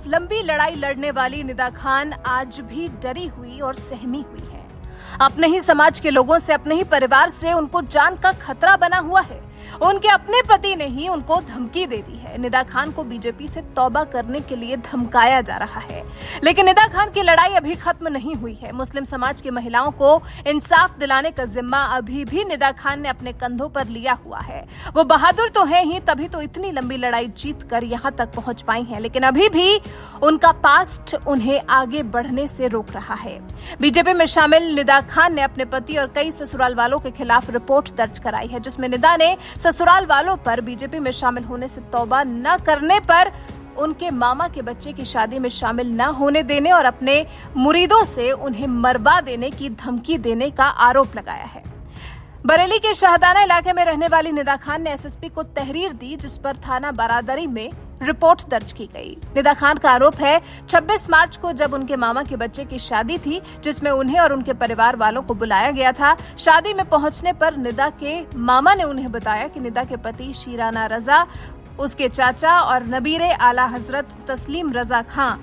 खिलाफ लंबी लड़ाई लड़ने वाली निदा खान आज भी डरी हुई और सहमी हुई है। अपने ही समाज के लोगों से, अपने ही परिवार से उनको जान का खतरा बना हुआ है। उनके अपने पति ने ही उनको धमकी दे दी है। निदा खान को बीजेपी से तौबा करने के लिए धमकाया जा रहा है, लेकिन निदा खान की लड़ाई अभी खत्म नहीं हुई है। मुस्लिम समाज की महिलाओं को इंसाफ दिलाने का जिम्मा अभी भी निदा खान ने अपने कंधों पर लिया हुआ है। वो बहादुर तो है ही, तभी तो इतनी लंबी लड़ाई जीत कर यहाँ तक पहुंच पाई हैं, लेकिन अभी भी उनका पास्ट उन्हें आगे बढ़ने से रोक रहा है। बीजेपी में शामिल निदा खान ने अपने पति और कई ससुराल वालों के खिलाफ रिपोर्ट दर्ज कराई है, जिसमें निदा ने ससुराल वालों पर बीजेपी में शामिल होने से तौबा न करने पर, उनके मामा के बच्चे की शादी में शामिल न होने देने और अपने मुरीदों से उन्हें मरवा देने की धमकी देने का आरोप लगाया है। बरेली के शाहदाना इलाके में रहने वाली निदा खान ने एसएसपी को तहरीर दी, जिस पर थाना बारादरी में रिपोर्ट दर्ज की गई। निदा खान का आरोप है 26 मार्च को जब उनके मामा के बच्चे की शादी थी, जिसमें उन्हें और उनके परिवार वालों को बुलाया गया था। शादी में पहुंचने पर निदा के मामा ने उन्हें बताया कि निदा के पति शीराना रजा, उसके चाचा और नबीरे आला हजरत तस्लीम रजा खां,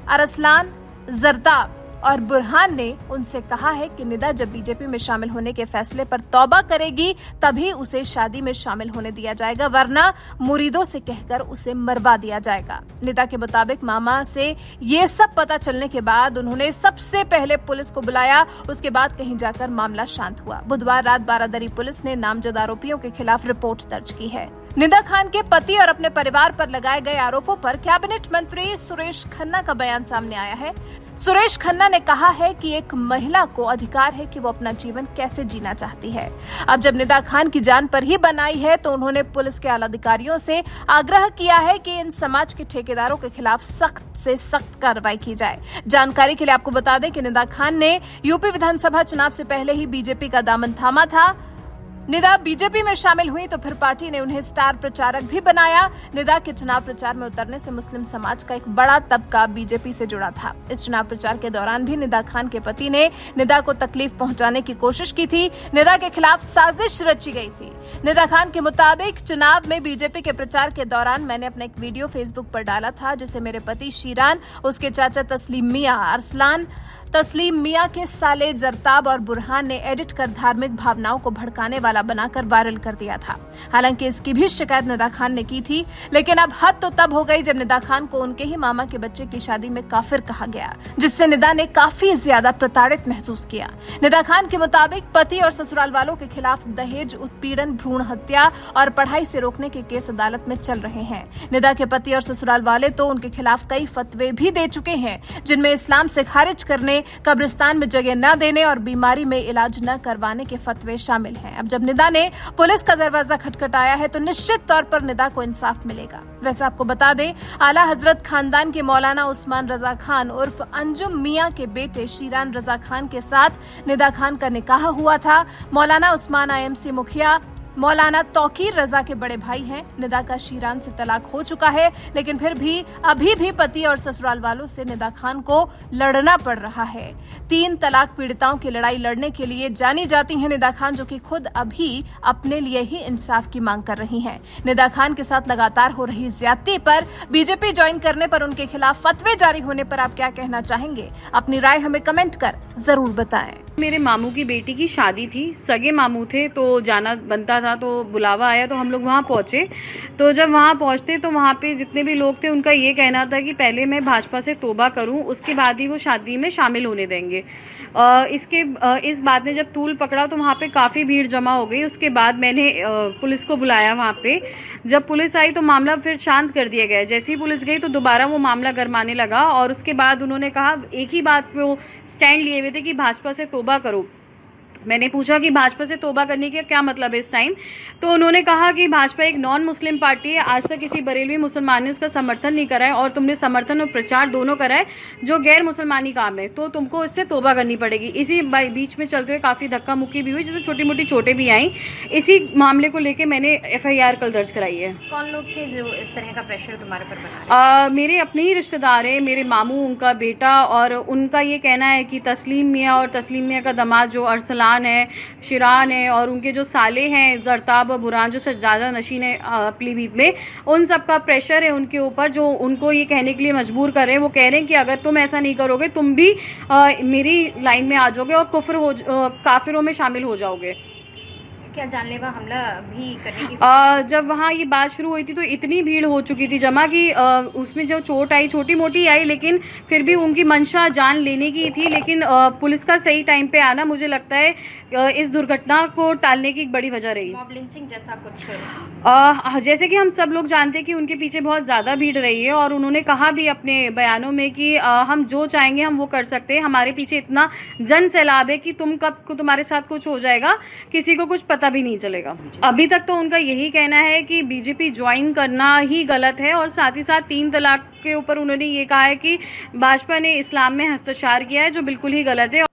अरसलान जरदाब और बुरहान ने उनसे कहा है कि निदा जब बीजेपी में शामिल होने के फैसले पर तौबा करेगी तभी उसे शादी में शामिल होने दिया जाएगा, वरना मुरीदों से कहकर उसे मरवा दिया जाएगा। निदा के मुताबिक मामा से ये सब पता चलने के बाद उन्होंने सबसे पहले पुलिस को बुलाया, उसके बाद कहीं जाकर मामला शांत हुआ। बुधवार रात बारादरी पुलिस ने नामजद आरोपियों के खिलाफ रिपोर्ट दर्ज की है। निदा खान के पति और अपने परिवार पर लगाए गए आरोपों पर कैबिनेट मंत्री सुरेश खन्ना का बयान सामने आया है। सुरेश खन्ना ने कहा है कि एक महिला को अधिकार है कि वो अपना जीवन कैसे जीना चाहती है। अब जब निदा खान की जान पर ही बनाई है तो उन्होंने पुलिस के आला अधिकारियों से आग्रह किया है कि इन समाज के ठेकेदारों के खिलाफ सख्त से सख्त कार्रवाई की जाए। जानकारी के लिए आपको बता दें कि निदा खान ने यूपी विधानसभा चुनाव से पहले ही बीजेपी का दामन थामा था। निदा बीजेपी में शामिल हुई तो फिर पार्टी ने उन्हें स्टार प्रचारक भी बनाया। निदा के चुनाव प्रचार में उतरने से मुस्लिम समाज का एक बड़ा तबका बीजेपी से जुड़ा था। इस चुनाव प्रचार के दौरान भी निदा खान के पति ने निदा को तकलीफ पहुंचाने की कोशिश की थी। निदा के खिलाफ साजिश रची गई थी। निदा खान के मुताबिक चुनाव में बीजेपी के प्रचार के दौरान मैंने अपना एक वीडियो फेसबुक पर डाला था, जिसे मेरे पति शीरान, उसके चाचा तस्लीम मियां, अरसलान तस्लीम मियां के साले जरताब और बुरहान ने एडिट कर धार्मिक भावनाओं को भड़काने वाला बनाकर वायरल कर दिया था। हालांकि इसकी भी शिकायत निदा खान ने की थी, लेकिन अब हद तो तब हो गई जब निदा खान को उनके ही मामा के बच्चे की शादी में काफिर कहा गया, जिससे निदा ने काफी ज्यादा प्रताड़ित महसूस किया। निदा खान के मुताबिक पति और ससुराल वालों के खिलाफ दहेज, उत्पीड़न, भ्रूण हत्या और पढ़ाई से रोकने के केस अदालत में चल रहे हैं। निदा के पति और ससुराल वाले तो उनके खिलाफ कई फतवे भी दे चुके हैं, जिनमें इस्लाम से खारिज करने, कब्रिस्तान में जगह न देने और बीमारी में इलाज न करवाने के फतवे शामिल हैं। अब जब निदा ने पुलिस का दरवाजा खटखटाया है तो निश्चित तौर पर निदा को इंसाफ मिलेगा। वैसे आपको बता दें, आला हजरत खानदान के मौलाना उस्मान रजा खान उर्फ अंजुम मियां के बेटे शीरान रजा खान के साथ निदा खान का निकाह हुआ था। मौलाना उस्मान आईएमसी मुखिया मौलाना तौकीर रजा के बड़े भाई हैं। निदा का शीरान से तलाक हो चुका है, लेकिन फिर भी अभी भी पति और ससुराल वालों से निदा खान को लड़ना पड़ रहा है। 3 तलाक पीड़िताओं की लड़ाई लड़ने के लिए जानी जाती हैं निदा खान, जो कि खुद अभी अपने लिए ही इंसाफ की मांग कर रही हैं। निदा खान के साथ लगातार हो रही ज्यादती पर, बीजेपी ज्वाइन करने पर, उनके खिलाफ फतवे जारी होने पर आप क्या कहना चाहेंगे? अपनी राय हमें कमेंट कर जरूर बताएं। मेरे मामू की बेटी की शादी थी, सगे मामू थे तो जाना बनता था, तो बुलावा आया तो हम लोग वहाँ पहुँचे। तो जब वहाँ पहुँचते तो वहाँ पे जितने भी लोग थे उनका ये कहना था कि पहले मैं भाजपा से तौबा करूँ, उसके बाद ही वो शादी में शामिल होने देंगे। इस बात ने जब तूल पकड़ा तो वहाँ पे काफ़ी भीड़ जमा हो गई। उसके बाद मैंने पुलिस को बुलाया वहाँ पे। जब पुलिस आई तो मामला फिर शांत कर दिया गया। जैसे ही पुलिस गई तो दोबारा वो मामला गरमाने लगा और उसके बाद उन्होंने कहा, एक ही बात पे वो स्टैंड लिए हुए थे कि भाजपा से तौबा करो। मैंने पूछा कि भाजपा से तौबा करने का क्या मतलब है इस टाइम, तो उन्होंने कहा कि भाजपा एक नॉन मुस्लिम पार्टी है, आज तक किसी बरेलवी मुसलमान ने उसका समर्थन नहीं करा है और तुमने समर्थन और प्रचार दोनों करा है जो गैर मुसलमानी काम है, तो तुमको इससे तौबा करनी पड़ेगी। इसी बीच में चलते हुए काफ़ी धक्का मुक्की भी हुई, जिसमें छोटी मोटी चोटें भी आई। इसी मामले को लेकर मैंने FIR कल दर्ज कराई है। कौन लोग थे जो इस तरह का प्रेशर तुम्हारे पर बना? मेरे अपने ही रिश्तेदार हैं, मेरे मामू, उनका बेटा, और उनका ये कहना है कि तस्लीम मियाँ और तस्लीम मियाँ का दामाद जो अरसलान अरसलान है, शिरान है और उनके जो साले हैं जरताब और बुरहान जो ज़्यादा नशीन है पीलीभीत में, उन सब का प्रेशर है उनके ऊपर, जो उनको ये कहने के लिए मजबूर कर रहे हैं। वो कह रहे हैं कि अगर तुम ऐसा नहीं करोगे तुम भी मेरी लाइन में आ जाओगे और काफिरों में शामिल हो जाओगे। क्या जानलेवा हमला भी करने की जब वहाँ ये बात शुरू हुई थी तो इतनी भीड़ हो चुकी थी जमा कि उसमें जो चोट आई छोटी मोटी आई, लेकिन फिर भी उनकी मंशा जान लेने की थी। लेकिन पुलिस का सही टाइम पे आना मुझे लगता है इस दुर्घटना को टालने की एक बड़ी वजह रही। मॉब लिंचिंग जैसा कुछ जैसे कि हम सब लोग जानते हैं कि उनके पीछे बहुत ज़्यादा भीड़ रही है और उन्होंने कहा भी अपने बयानों में कि हम जो चाहेंगे हम वो कर सकते हैं, हमारे पीछे इतना जन सैलाब है कि तुम्हारे साथ कुछ हो जाएगा किसी को कुछ पता भी नहीं चलेगा। अभी तक तो उनका यही कहना है कि बीजेपी ज्वाइन करना ही गलत है और साथ ही साथ 3 तलाक के ऊपर उन्होंने ये कहा है कि भाजपा ने इस्लाम में हस्तक्षेप किया है, जो बिल्कुल ही गलत है।